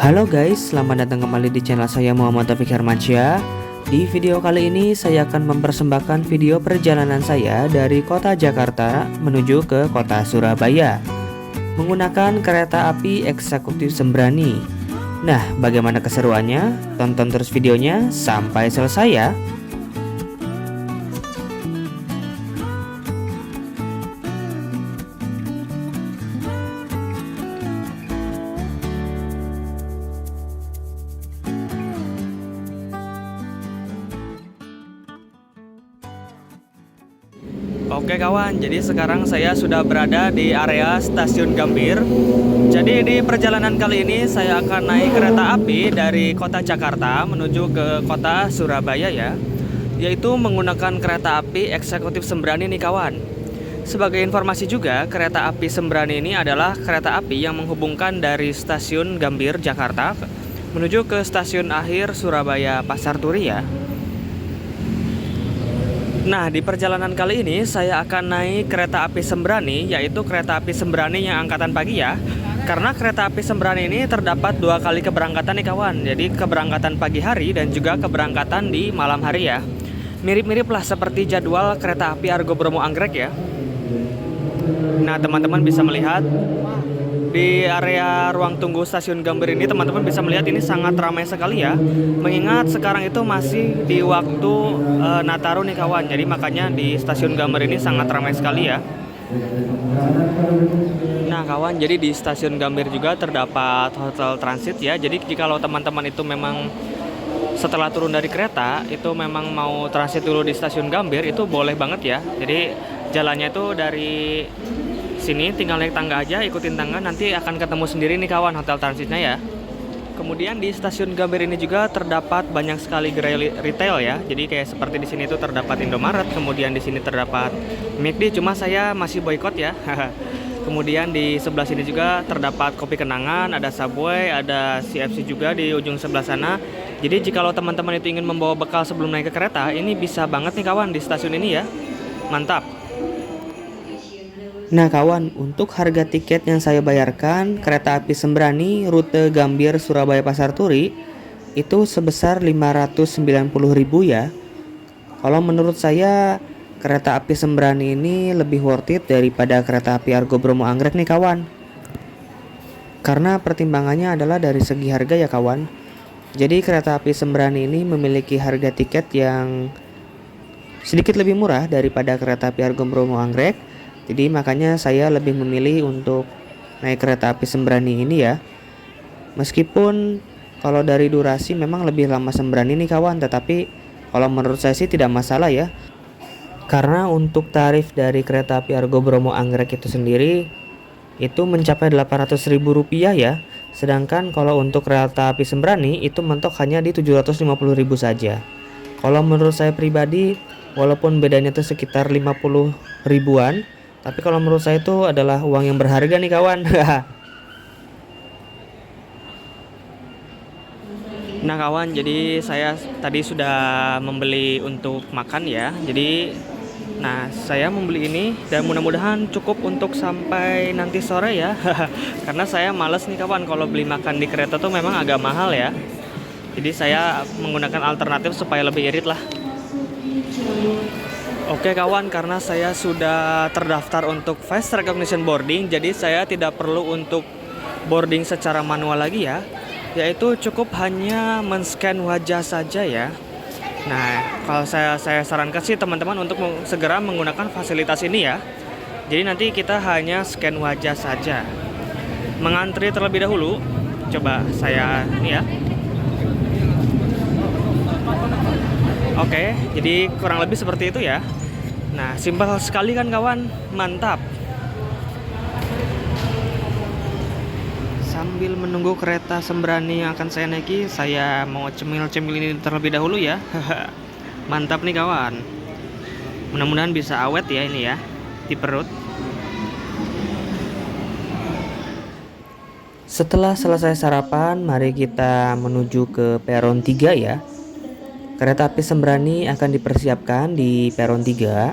Halo guys, selamat datang kembali di channel saya Muhammad Taufik Hermansyah. Di video kali ini saya akan mempersembahkan video perjalanan saya dari kota Jakarta menuju ke kota Surabaya menggunakan kereta api eksekutif Sembrani. Nah, bagaimana keseruannya? Tonton terus videonya sampai selesai ya. Oke kawan, jadi sekarang saya sudah berada di area Stasiun Gambir. Jadi di perjalanan kali ini saya akan naik kereta api dari kota Jakarta menuju ke kota Surabaya ya, yaitu menggunakan kereta api eksekutif Sembrani nih kawan. Sebagai informasi juga, kereta api Sembrani ini adalah kereta api yang menghubungkan dari Stasiun Gambir Jakarta menuju ke stasiun akhir Surabaya Pasar Turi ya. Nah, di perjalanan kali ini saya akan naik kereta api Sembrani, yaitu kereta api Sembrani yang angkatan pagi ya. Karena kereta api Sembrani ini terdapat 2 kali keberangkatan nih kawan. Jadi keberangkatan pagi hari dan juga keberangkatan di malam hari ya. Mirip-mirip lah seperti jadwal kereta api Argo Bromo Anggrek ya. Nah, teman-teman bisa melihat di area ruang tunggu stasiun Gambir ini, teman-teman bisa melihat ini sangat ramai sekali ya. Mengingat sekarang itu masih di waktu Nataru nih kawan. Jadi makanya di stasiun Gambir ini sangat ramai sekali ya. Nah kawan, jadi di stasiun Gambir juga terdapat hotel transit ya. Jadi jikalau teman-teman itu memang setelah turun dari kereta itu memang mau transit dulu di stasiun Gambir, itu boleh banget ya. Jadi jalannya itu dari sini tinggal naik tangga aja, ikutin tangga, nanti akan ketemu sendiri nih kawan hotel transitnya ya. Kemudian di stasiun Gambir ini juga terdapat banyak sekali gerai retail ya. Jadi kayak seperti di sini tuh terdapat Indomaret, kemudian di sini terdapat McD, cuma saya masih boykot ya. Kemudian di sebelah sini juga terdapat Kopi Kenangan, ada Subway, ada CFC juga di ujung sebelah sana. Jadi jikalau teman-teman itu ingin membawa bekal sebelum naik ke kereta, ini bisa banget nih kawan di stasiun ini ya. Mantap. Nah kawan, untuk harga tiket yang saya bayarkan kereta api Sembrani rute Gambir Surabaya Pasar Turi itu sebesar 590.000 ya. Kalau menurut saya kereta api Sembrani ini lebih worth it daripada kereta api Argo Bromo Anggrek nih kawan. Karena pertimbangannya adalah dari segi harga ya kawan. Jadi kereta api Sembrani ini memiliki harga tiket yang sedikit lebih murah daripada kereta api Argo Bromo Anggrek. Jadi makanya saya lebih memilih untuk naik kereta api Sembrani ini ya. Meskipun kalau dari durasi memang lebih lama Sembrani nih kawan, tetapi kalau menurut saya sih tidak masalah ya. Karena untuk tarif dari kereta api Argo Bromo Anggrek itu sendiri itu mencapai Rp800.000 ya. Sedangkan kalau untuk kereta api Sembrani itu mentok hanya di 750.000 saja. Kalau menurut saya pribadi, walaupun bedanya itu sekitar 50 ribuan, tapi kalau menurut saya itu adalah uang yang berharga nih kawan. Nah kawan, jadi saya tadi sudah membeli untuk makan ya. Jadi saya membeli ini dan mudah-mudahan cukup untuk sampai nanti sore ya. Karena saya males nih kawan, kalau beli makan di kereta tuh memang agak mahal ya. Jadi saya menggunakan alternatif supaya lebih irit lah. Oke kawan, karena saya sudah terdaftar untuk face recognition boarding, jadi saya tidak perlu untuk boarding secara manual lagi ya, yaitu cukup hanya men-scan wajah saja ya. Nah, kalau saya sarankan sih teman-teman untuk segera menggunakan fasilitas ini ya. Jadi nanti kita hanya scan wajah saja. Mengantri terlebih dahulu, coba saya ini ya. Oke, jadi kurang lebih seperti itu ya. Nah, simpel sekali kan kawan, mantap. Sambil menunggu kereta Sembrani yang akan saya naiki, saya mau cemil-cemil ini terlebih dahulu ya. Mantap nih kawan. Mudah-mudahan bisa awet ya ini ya, di perut. Setelah selesai sarapan, mari kita menuju ke peron 3 ya. Kereta api Sembrani akan dipersiapkan di peron 3.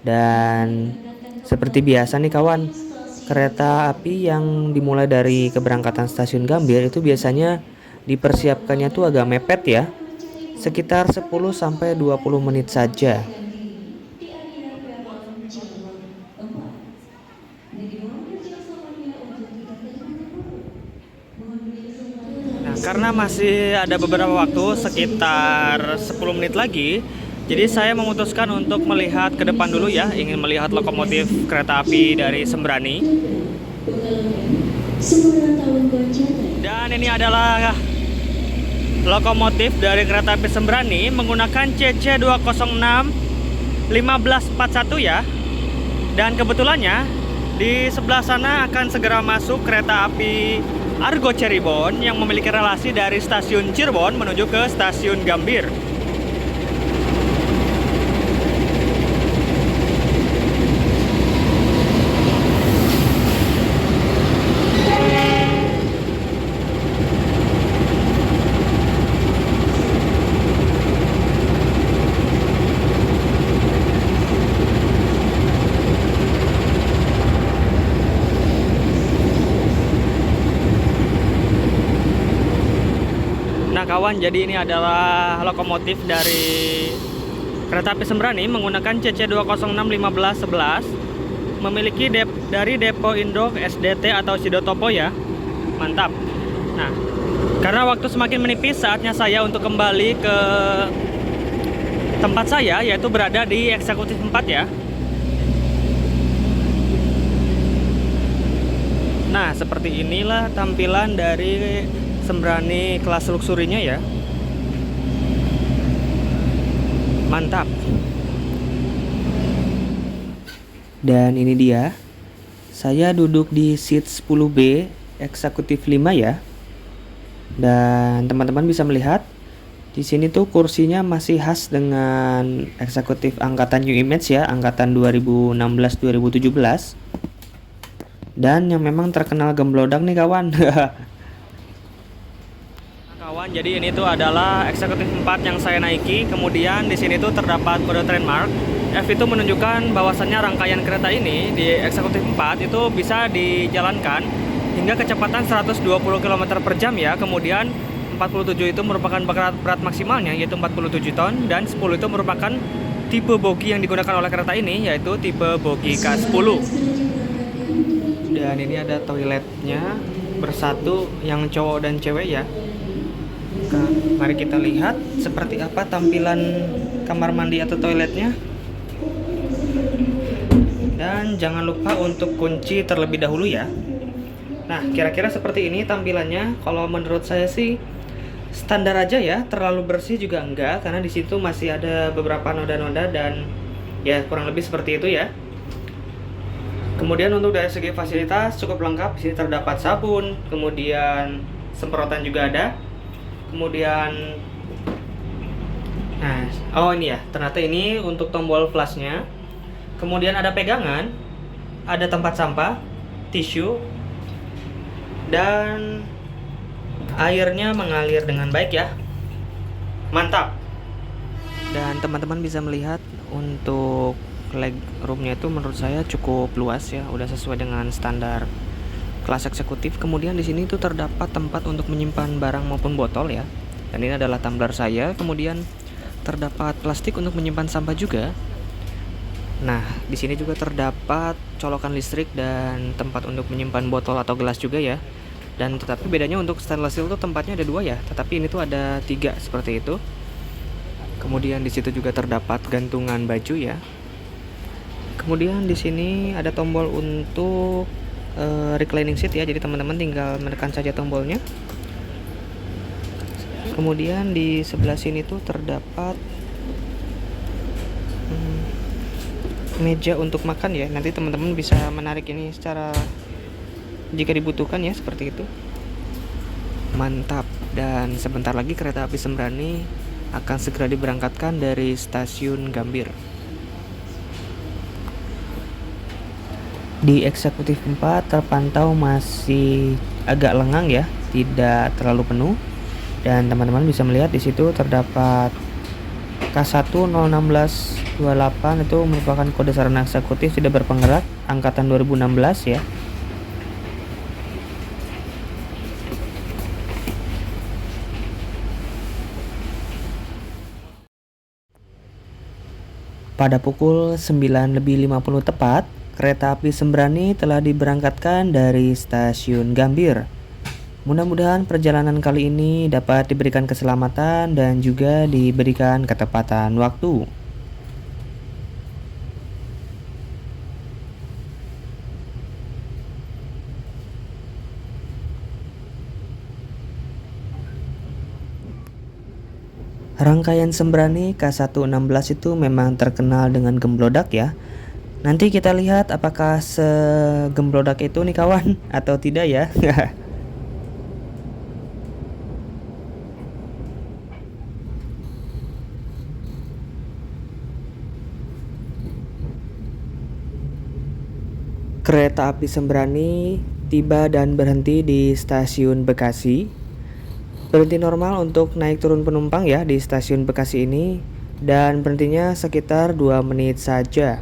Dan seperti biasa nih kawan, Kereta api yang dimulai dari keberangkatan stasiun Gambir itu biasanya dipersiapkannya tuh agak mepet ya, sekitar 10 sampai 20 menit saja. Nah, karena masih ada beberapa waktu sekitar 10 menit lagi, jadi saya memutuskan untuk melihat ke depan dulu ya, ingin melihat lokomotif kereta api dari Sembrani. Dan ini adalah lokomotif dari kereta api Sembrani menggunakan CC 206 1541 ya. Dan kebetulannya di sebelah sana akan segera masuk kereta api Argo Cirebon yang memiliki relasi dari stasiun Cirebon menuju ke stasiun Gambir. Nah kawan, jadi ini adalah lokomotif dari kereta api Sembrani menggunakan CC 206 1511, memiliki dari depo Indo SDT atau Sidotopo ya. Mantap. Nah, karena waktu semakin menipis, saatnya saya untuk kembali ke tempat saya, yaitu berada di eksekutif 4 ya. Nah, seperti inilah tampilan dari Sembrani kelas luxurinya ya. Mantap. Dan ini dia. Saya duduk di seat 10B eksekutif 5 ya. Dan teman-teman bisa melihat di sini tuh kursinya masih khas dengan eksekutif angkatan New Image ya, angkatan 2016-2017. Dan yang memang terkenal gemblodak nih kawan. Kawan, jadi ini tuh adalah eksekutif 4 yang saya naiki. Kemudian di sini tuh terdapat kode trademark. F itu menunjukkan bahwasannya rangkaian kereta ini di eksekutif 4 itu bisa dijalankan hingga kecepatan 120 km per jam ya. Kemudian 47 itu merupakan berat maksimalnya, yaitu 47 ton, dan 10 itu merupakan tipe bogi yang digunakan oleh kereta ini, yaitu tipe bogi K10. Dan ini ada toiletnya bersatu yang cowok dan cewek ya. Mari kita lihat seperti apa tampilan kamar mandi atau toiletnya. Dan jangan lupa untuk kunci terlebih dahulu ya. Nah, kira-kira seperti ini tampilannya. Kalau menurut saya sih standar aja ya, terlalu bersih juga enggak, karena di situ masih ada beberapa noda-noda dan ya kurang lebih seperti itu ya. Kemudian untuk dari segi fasilitas cukup lengkap. Di sini terdapat sabun, kemudian semprotan juga ada. Kemudian oh ini ya, ternyata ini untuk tombol flashnya. Kemudian ada pegangan, ada tempat sampah, tisu, dan airnya mengalir dengan baik ya. Mantap. Dan teman-teman bisa melihat untuk leg roomnya itu menurut saya cukup luas ya, udah sesuai dengan standar kelas eksekutif. Kemudian di sini tuh terdapat tempat untuk menyimpan barang maupun botol ya. Dan ini adalah tumbler saya. Kemudian terdapat plastik untuk menyimpan sampah juga. Nah, di sini juga terdapat colokan listrik dan tempat untuk menyimpan botol atau gelas juga ya. Dan tetapi bedanya untuk stainless steel tuh tempatnya ada 2 ya, tetapi ini tuh ada 3 seperti itu. Kemudian di situ juga terdapat gantungan baju ya. Kemudian di sini ada tombol untuk reclining seat ya, jadi teman-teman tinggal menekan saja tombolnya. Kemudian di sebelah sini tuh terdapat meja untuk makan ya, nanti teman-teman bisa menarik ini secara jika dibutuhkan ya, seperti itu. Mantap. Dan sebentar lagi kereta api Sembrani akan segera diberangkatkan dari stasiun Gambir. Di eksekutif 4 terpantau masih agak lengang ya, tidak terlalu penuh. Dan teman-teman bisa melihat di situ terdapat K1 01628, itu merupakan kode sarana eksekutif tidak berpenggerak angkatan 2016 ya. Pada pukul 9:50 tepat, kereta api Sembrani telah diberangkatkan dari stasiun Gambir. Mudah-mudahan perjalanan kali ini dapat diberikan keselamatan dan juga diberikan ketepatan waktu. Rangkaian Sembrani K116 itu memang terkenal dengan gemblodak ya. Nanti kita lihat apakah segemblodak itu nih kawan atau tidak ya. Kereta api Sembrani tiba dan berhenti di stasiun Bekasi. Berhenti normal untuk naik turun penumpang ya di stasiun Bekasi ini, dan berhentinya sekitar 2 menit saja.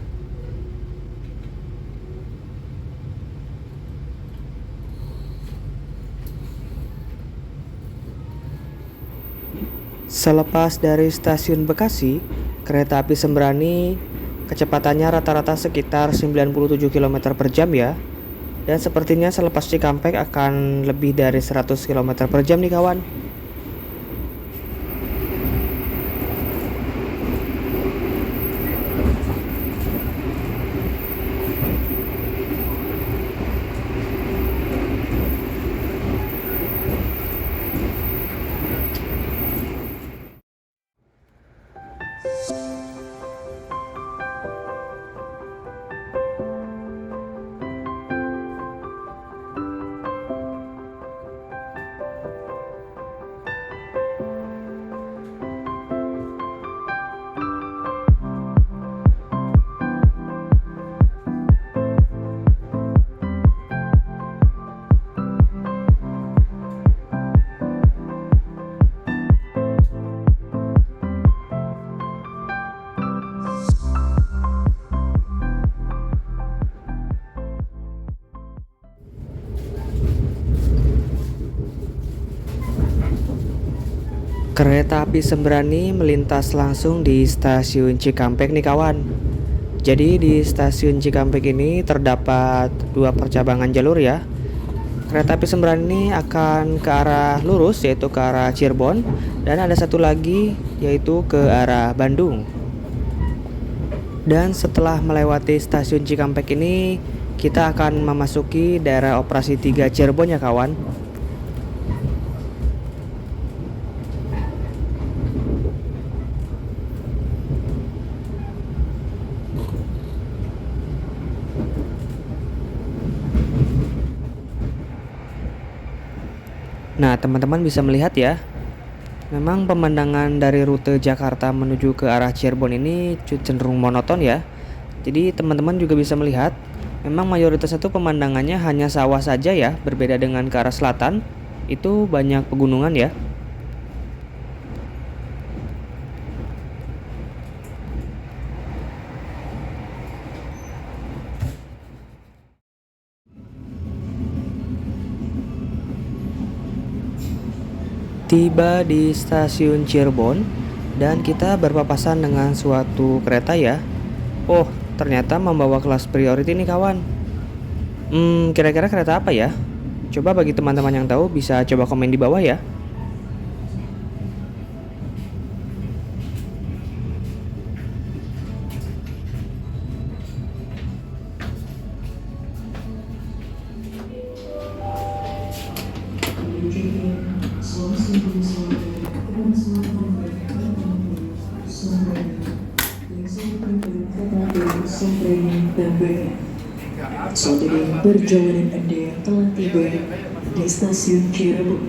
Selepas dari stasiun Bekasi, kereta api Sembrani kecepatannya rata-rata sekitar 97 km per jam ya. Dan sepertinya selepas Cikampek akan lebih dari 100 km per jam nih kawan. Kereta api Sembrani melintas langsung di stasiun Cikampek nih kawan. Jadi di stasiun Cikampek ini terdapat 2 percabangan jalur ya. Kereta api Sembrani akan ke arah lurus yaitu ke arah Cirebon, dan ada satu lagi yaitu ke arah Bandung. Dan setelah melewati stasiun Cikampek ini, kita akan memasuki daerah operasi 3 Cirebon ya kawan. Nah, teman-teman bisa melihat ya, memang pemandangan dari rute Jakarta menuju ke arah Cirebon ini cenderung monoton ya. Jadi teman-teman juga bisa melihat, memang mayoritas itu pemandangannya hanya sawah saja ya, berbeda dengan ke arah selatan, itu banyak pegunungan ya. Tiba di stasiun Cirebon dan kita berpapasan dengan suatu kereta ya. Oh, ternyata membawa kelas priority nih kawan. Kira-kira kereta apa ya? Coba bagi teman-teman yang tahu bisa coba komen di bawah ya. Saat ini perjalanan Anda telah tiba di stasiun Cirebon.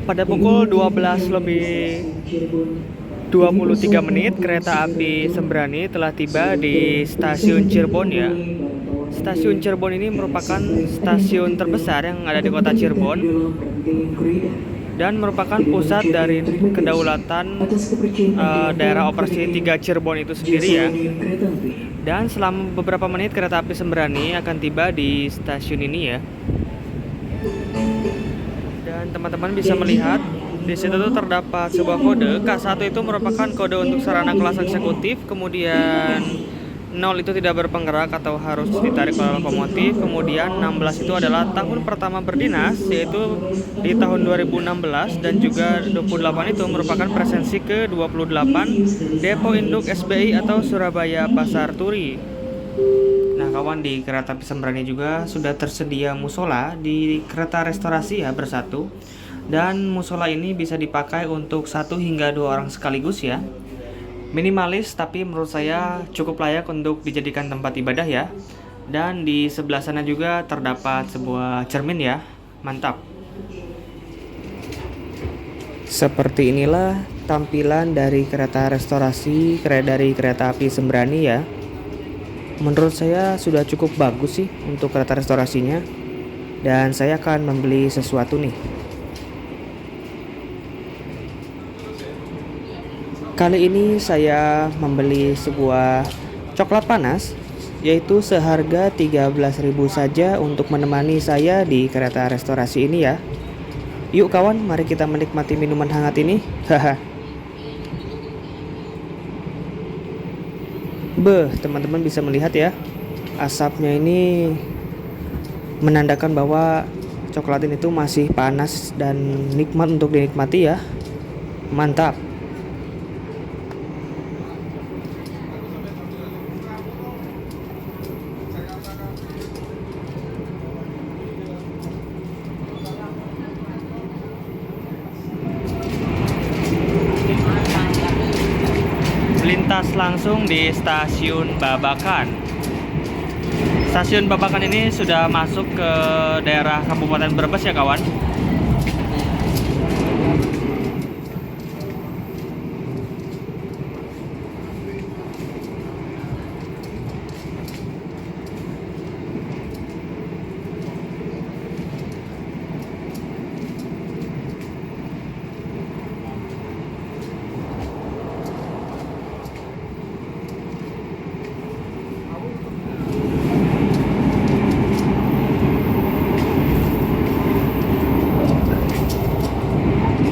Pada pukul 12:23 menit, kereta api Sembrani telah tiba di stasiun Cirebon ya. Stasiun Cirebon ini merupakan stasiun terbesar yang ada di kota Cirebon dan merupakan pusat dari kedaulatan daerah operasi 3 Cirebon itu sendiri ya. Dan selama beberapa menit kereta api Sembrani akan tiba di stasiun ini ya. Dan teman-teman bisa melihat Di situ tuh terdapat sebuah kode. K1 itu merupakan kode untuk sarana kelas eksekutif, kemudian 0 itu tidak berpenggerak atau harus ditarik oleh lokomotif, kemudian 16 itu adalah tahun pertama berdinas, yaitu di tahun 2016, dan juga 28 itu merupakan presensi ke-28 Depo Induk SBI atau Surabaya Pasar Turi. Nah kawan, di kereta api Sembrani juga sudah tersedia musola di kereta restorasi ya bersatu. Dan musola ini bisa dipakai untuk 1 hingga 2 orang sekaligus ya. Minimalis tapi menurut saya cukup layak untuk dijadikan tempat ibadah ya. Dan di sebelah sana juga terdapat sebuah cermin ya. Mantap. Seperti inilah tampilan dari kereta restorasi dari kereta api Sembrani ya. Menurut saya sudah cukup bagus sih untuk kereta restorasinya. Dan saya akan membeli sesuatu nih. Kali ini saya membeli sebuah coklat panas, yaitu seharga 13.000 saja untuk menemani saya di kereta restorasi ini ya. Yuk kawan, mari kita menikmati minuman hangat ini. Haha. Teman-teman bisa melihat ya, asapnya ini menandakan bahwa coklat ini tuh masih panas dan nikmat untuk dinikmati ya. Mantap. Melintas langsung di stasiun Babakan. Stasiun Babakan ini sudah masuk ke daerah Kabupaten Brebes ya kawan.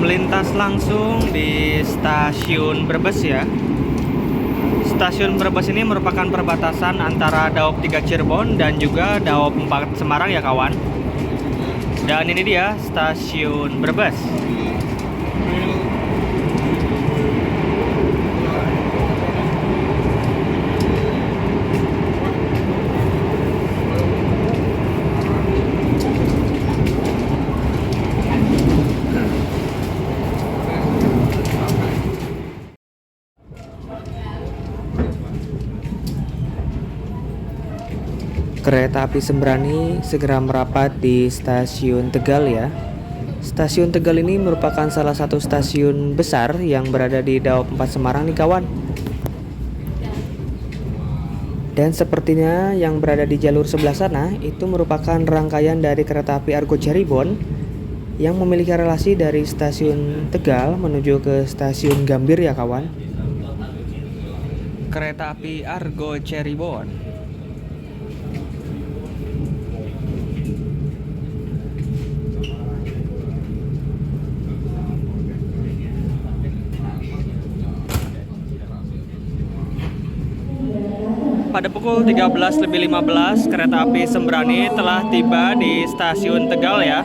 Melintas langsung di stasiun Brebes ya. Stasiun Brebes ini merupakan perbatasan antara Daop 3 Cirebon dan juga Daop 4 Semarang ya kawan. Dan ini dia stasiun Brebes. Kereta api Sembrani segera merapat di stasiun Tegal ya. Stasiun Tegal ini merupakan salah satu stasiun besar yang berada di Daop 4 Semarang nih kawan. Dan sepertinya yang berada di jalur sebelah sana itu merupakan rangkaian dari kereta api Argo Cirebon yang memiliki relasi dari stasiun Tegal menuju ke stasiun Gambir ya kawan. Kereta api Argo Cirebon. Pada pukul 13.15 kereta api Sembrani telah tiba di stasiun Tegal ya.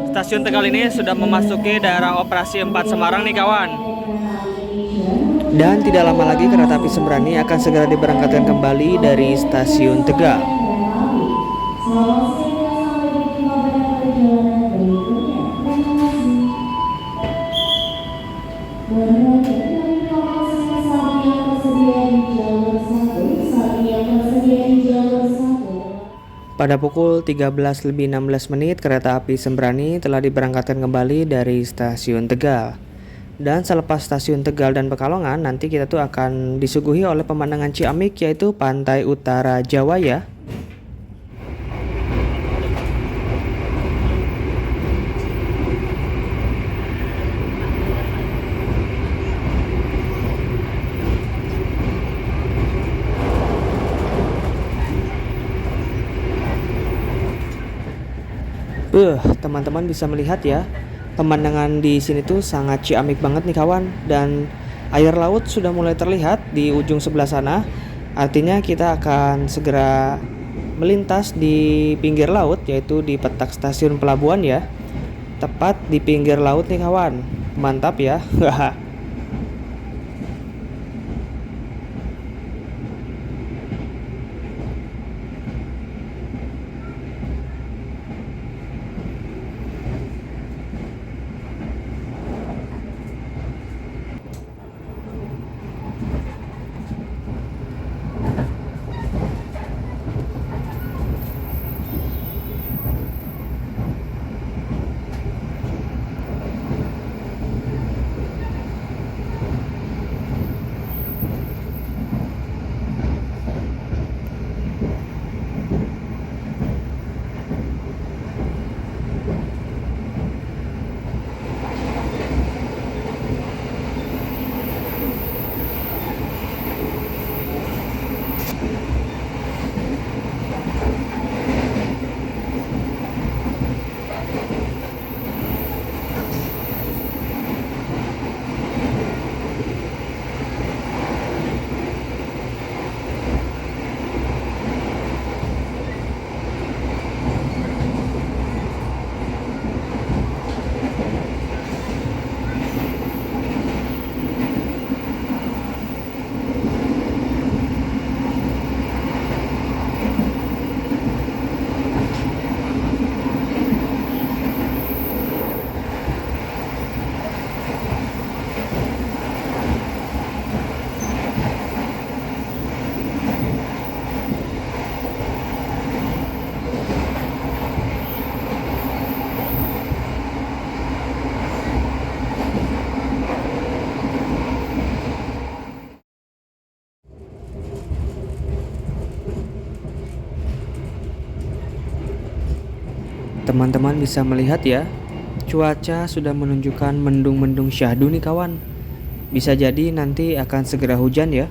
Stasiun Tegal ini sudah memasuki daerah operasi 4 Semarang nih kawan. Dan tidak lama lagi kereta api Sembrani akan segera diberangkatkan kembali dari stasiun Tegal. Pada pukul 13.16 kereta api Sembrani telah diberangkatkan kembali dari stasiun Tegal. Dan selepas stasiun Tegal dan Pekalongan, nanti kita tuh akan disuguhi oleh pemandangan ciamik, yaitu pantai utara Jawa ya. Teman-teman bisa melihat ya, Pemandangan di sini tuh sangat ciamik banget nih kawan, dan air laut sudah mulai terlihat di ujung sebelah sana. Artinya kita akan segera melintas di pinggir laut, yaitu di petak stasiun pelabuhan ya. Tepat di pinggir laut nih kawan. Mantap ya. Teman-teman bisa melihat ya, cuaca sudah menunjukkan mendung-mendung syahdu nih kawan. Bisa jadi nanti akan segera hujan ya.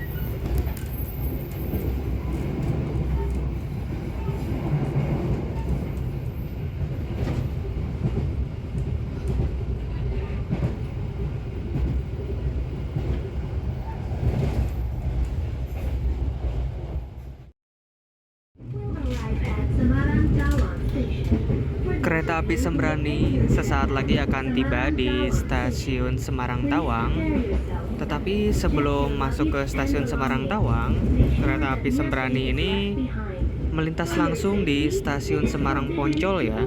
Kereta api Sembrani sesaat lagi akan tiba di stasiun Semarang Tawang. Tetapi sebelum masuk ke stasiun Semarang Tawang, kereta api Sembrani ini melintas langsung di stasiun Semarang Poncol ya.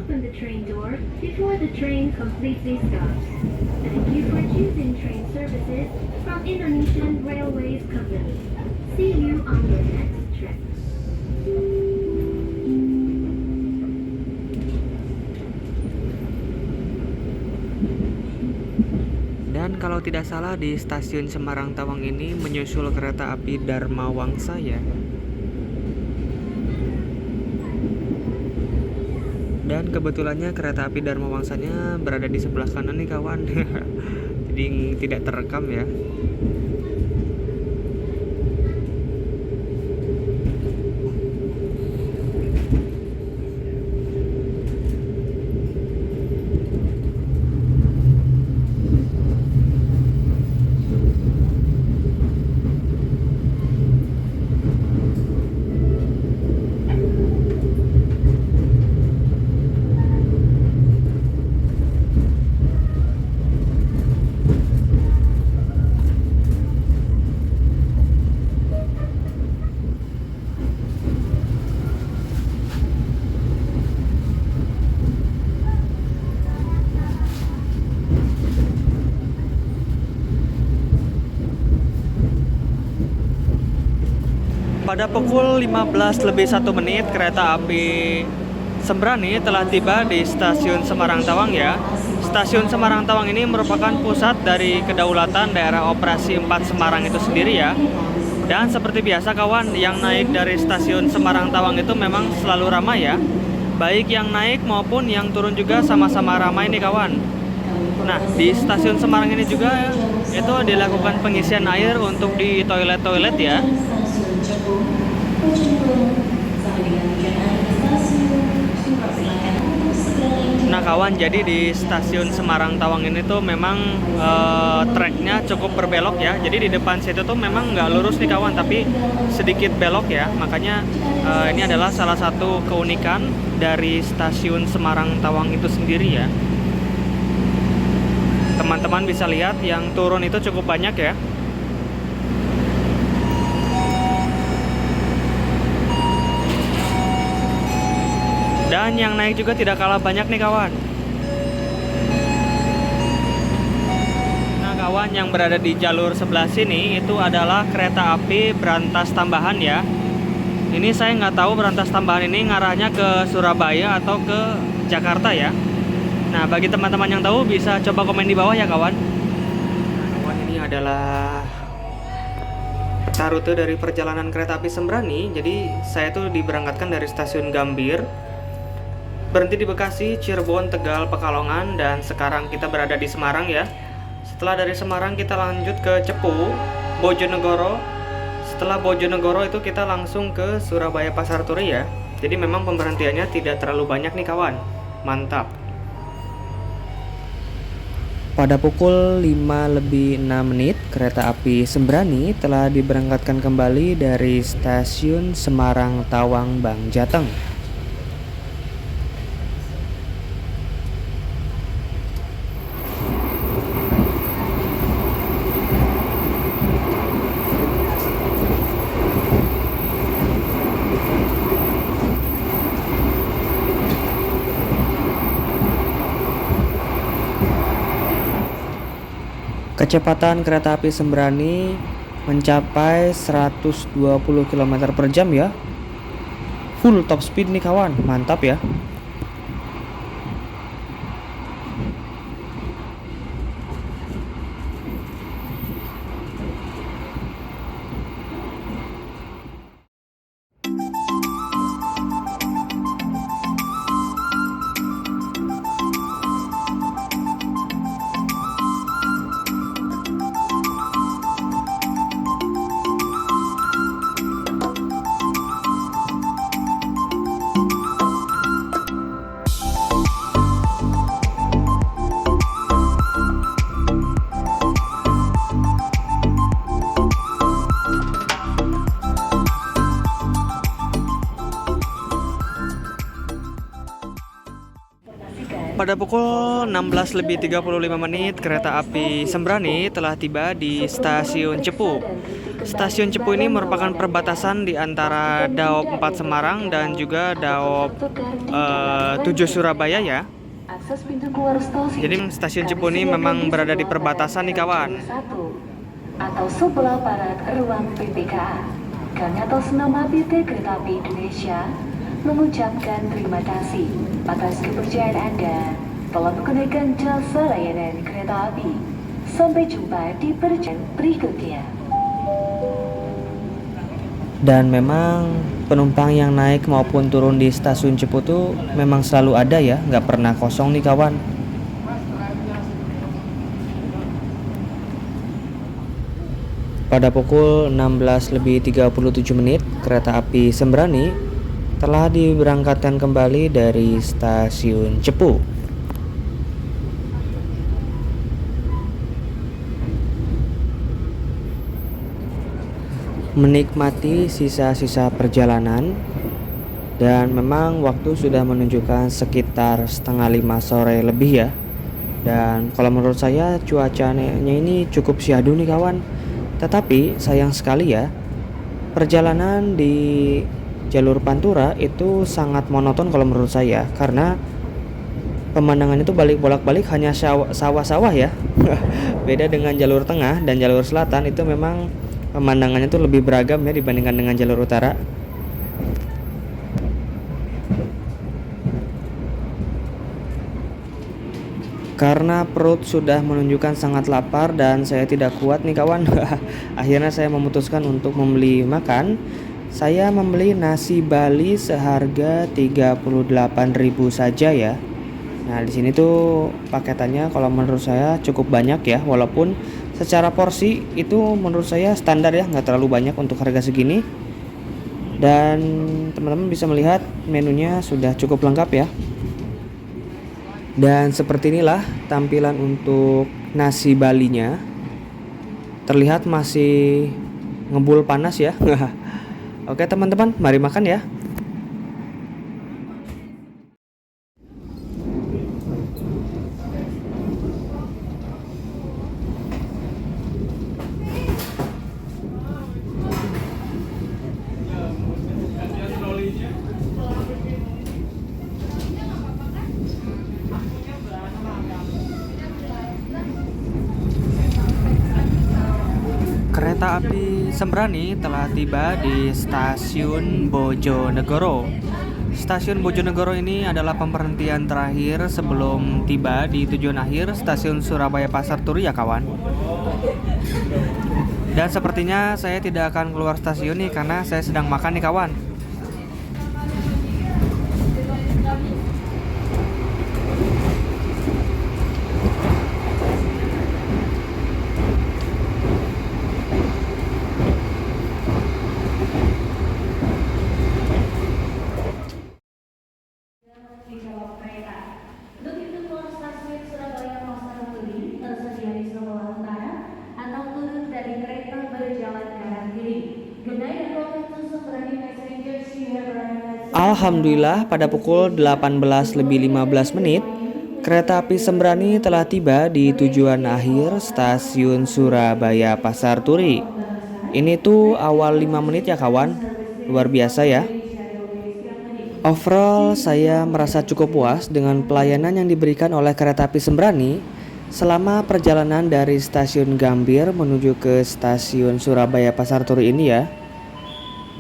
Dan kalau tidak salah di stasiun Semarang Tawang ini menyusul kereta api Dharma Wangsa ya. Dan kebetulannya kereta api Dharma Wangsanya berada di sebelah kanan nih kawan. Jadi tidak terekam ya. Pada pukul 15:01 kereta api Sembrani telah tiba di stasiun Semarang Tawang ya. Stasiun Semarang Tawang ini merupakan pusat dari kedaulatan daerah operasi 4 Semarang itu sendiri ya. Dan seperti biasa kawan, yang naik dari stasiun Semarang Tawang itu memang selalu ramai ya. Baik yang naik maupun yang turun juga sama-sama ramai nih kawan. Nah, di stasiun Semarang ini juga itu dilakukan pengisian air untuk di toilet-toilet ya. Nah kawan, jadi di stasiun Semarang Tawang ini tuh memang treknya cukup berbelok ya. Jadi di depan situ tuh memang nggak lurus nih kawan, tapi sedikit belok ya. Makanya ini adalah salah satu keunikan dari stasiun Semarang Tawang itu sendiri ya. Teman-teman bisa lihat yang turun itu cukup banyak ya. Dan yang naik juga tidak kalah banyak nih kawan. Nah kawan, yang berada di jalur sebelah sini itu adalah kereta api berantas tambahan ya. Ini saya nggak tahu berantas tambahan ini ngarahnya ke Surabaya atau ke Jakarta ya. Nah bagi teman-teman yang tahu bisa coba komen di bawah ya kawan. Nah kawan, ini adalah peta rute dari perjalanan kereta api Sembrani. Jadi saya tuh diberangkatkan dari stasiun Gambir, berhenti di Bekasi, Cirebon, Tegal, Pekalongan, dan sekarang kita berada di Semarang ya. Setelah dari Semarang kita lanjut ke Cepu, Bojonegoro. Setelah Bojonegoro itu kita langsung ke Surabaya Pasar Turi ya. Jadi memang pemberhentiannya tidak terlalu banyak nih kawan. Mantap. Pada pukul 5:06 kereta api Sembrani telah diberangkatkan kembali dari stasiun Semarang Tawang Bang Jateng. Kecepatan kereta api Sembrani mencapai 120 km per jam ya. Full top speed nih kawan, mantap ya. Pada pukul 16:35 kereta api Sembrani telah tiba di stasiun Cepu. Stasiun Cepu ini merupakan perbatasan di antara Daop 4 Semarang dan juga Daop 7 Surabaya ya. Jadi stasiun Cepu ini memang berada di perbatasan nih kawan. Atau sebelah barat ruang PPKA. Kami atas nama PT Kereta Api Indonesia mengucapkan terima kasih atas kepercayaan Anda telah menggunakan jasa layanan kereta api. Sampai jumpa di perjalanan berikutnya. Dan memang penumpang yang naik maupun turun di stasiun Cepu tuh memang selalu ada ya, nggak pernah kosong nih kawan. Pada pukul 16:37 kereta api Sembrani telah diberangkatkan kembali dari stasiun Cepu. Menikmati sisa-sisa perjalanan, dan memang waktu sudah menunjukkan sekitar 4:30 sore lebih ya. Dan kalau menurut saya cuacanya ini cukup syahdu nih kawan. Tetapi sayang sekali ya, perjalanan di jalur Pantura itu sangat monoton kalau menurut saya, karena pemandangan itu bolak-balik hanya sawah-sawah ya. Beda dengan jalur tengah dan jalur selatan, itu memang pemandangannya itu lebih beragam ya dibandingkan dengan jalur utara. Karena perut sudah menunjukkan sangat lapar dan saya tidak kuat nih kawan. Akhirnya saya memutuskan untuk membeli makan. Saya membeli nasi Bali seharga 38.000 saja ya. Nah, di sini tuh paketannya kalau menurut saya cukup banyak ya, walaupun secara porsi itu menurut saya standar ya, nggak terlalu banyak untuk harga segini. Dan teman-teman bisa melihat menunya sudah cukup lengkap ya. Dan seperti inilah tampilan untuk nasi Balinya. Terlihat masih ngebul panas ya. Oke teman-teman, mari makan ya. Kereta api Sembrani telah tiba di stasiun Bojonegoro. Stasiun Bojonegoro ini adalah pemberhentian terakhir sebelum tiba di tujuan akhir stasiun Surabaya Pasar Turi ya kawan. Dan sepertinya saya tidak akan keluar stasiun nih karena saya sedang makan nih kawan. Di jalur kereta. Untuk itu keluar stasiun Surabaya Pasar Turi tersedia di sebelah utara atau turun dari kereta berjalan kanan kiri. Genai dan welcome to Sembrani passengers you have arrived at. Alhamdulillah pada pukul 18:15 menit, kereta api Sembrani telah tiba di tujuan akhir stasiun Surabaya Pasar Turi. Ini tuh awal 5 menit ya kawan, luar biasa ya. Overall, saya merasa cukup puas dengan pelayanan yang diberikan oleh kereta api Sembrani selama perjalanan dari stasiun Gambir menuju ke stasiun Surabaya Pasar Turi ini ya.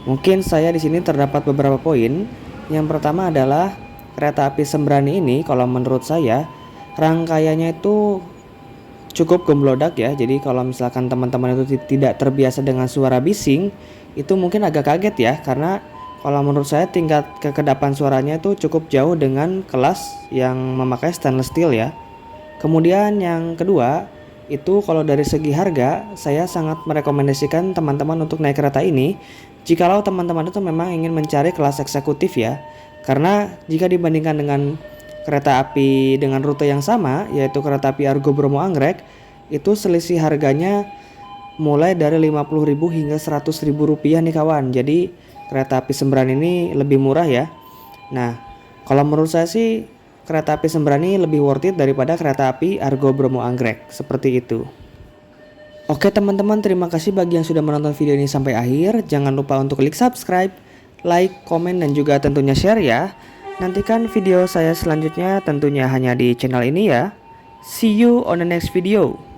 Mungkin saya di sini terdapat beberapa poin. Yang pertama adalah kereta api Sembrani ini kalau menurut saya rangkaiannya itu cukup gemblodak ya. Jadi kalau misalkan teman-teman itu tidak terbiasa dengan suara bising, itu mungkin agak kaget ya karena kalau menurut saya tingkat kekedapan suaranya itu cukup jauh dengan kelas yang memakai stainless steel ya. Kemudian yang kedua, itu kalau dari segi harga, saya sangat merekomendasikan teman-teman untuk naik kereta ini jikalau teman-teman itu memang ingin mencari kelas eksekutif ya. Karena jika dibandingkan dengan kereta api dengan rute yang sama, yaitu kereta api Argo Bromo Anggrek, itu selisih harganya mulai dari 50.000 hingga 100.000 rupiah nih kawan. Jadi kereta api Sembrani ini lebih murah ya. Nah, kalau menurut saya sih kereta api Sembrani lebih worth it daripada kereta api Argo Bromo Anggrek. Seperti itu. Oke teman-teman, terima kasih bagi yang sudah menonton video ini sampai akhir. Jangan lupa untuk klik subscribe, like, komen, dan juga tentunya share ya. Nantikan video saya selanjutnya tentunya hanya di channel ini ya. See you on the next video.